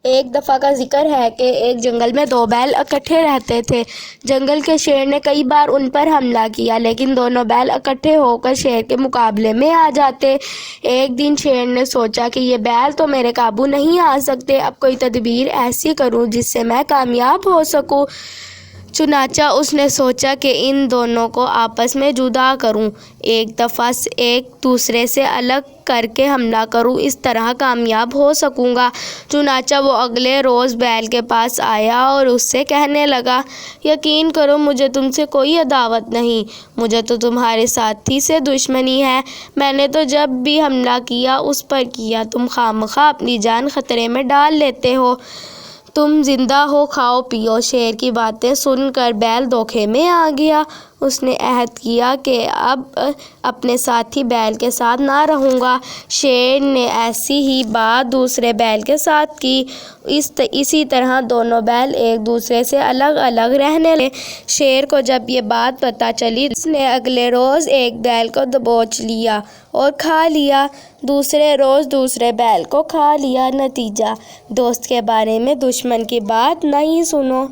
ایک دفعہ کا ذکر ہے کہ ایک جنگل میں دو بیل اکٹھے رہتے تھے۔ جنگل کے شیر نے کئی بار ان پر حملہ کیا، لیکن دونوں بیل اکٹھے ہو کر شیر کے مقابلے میں آ جاتے۔ ایک دن شیر نے سوچا کہ یہ بیل تو میرے قابو نہیں آ سکتے، اب کوئی تدبیر ایسی کروں جس سے میں کامیاب ہو سکوں۔ چنانچہ اس نے سوچا کہ ان دونوں کو آپس میں جدا کروں، ایک دفعہ ایک دوسرے سے الگ کر کے حملہ کروں، اس طرح کامیاب ہو سکوں گا۔ چنانچہ وہ اگلے روز بیل کے پاس آیا اور اس سے کہنے لگا، یقین کرو مجھے تم سے کوئی عداوت نہیں، مجھے تو تمہارے ساتھی سے دشمنی ہے، میں نے تو جب بھی حملہ کیا اس پر کیا، تم خواہ اپنی جان خطرے میں ڈال لیتے ہو، تم زندہ ہو، کھاؤ پیو۔ شیر کی باتیں سن کر بیل دھوکے میں آ گیا۔ اس نے عہد کیا کہ اب اپنے ساتھی بیل کے ساتھ نہ رہوں گا۔ شیر نے ایسی ہی بات دوسرے بیل کے ساتھ کی۔ اسی طرح دونوں بیل ایک دوسرے سے الگ الگ رہنے لگے۔ شیر کو جب یہ بات پتہ چلی تو اس نے اگلے روز ایک بیل کو دبوچ لیا اور کھا لیا، دوسرے روز دوسرے بیل کو کھا لیا۔ نتیجہ: دوست کے بارے میں دشمن کی بات نہیں سنو۔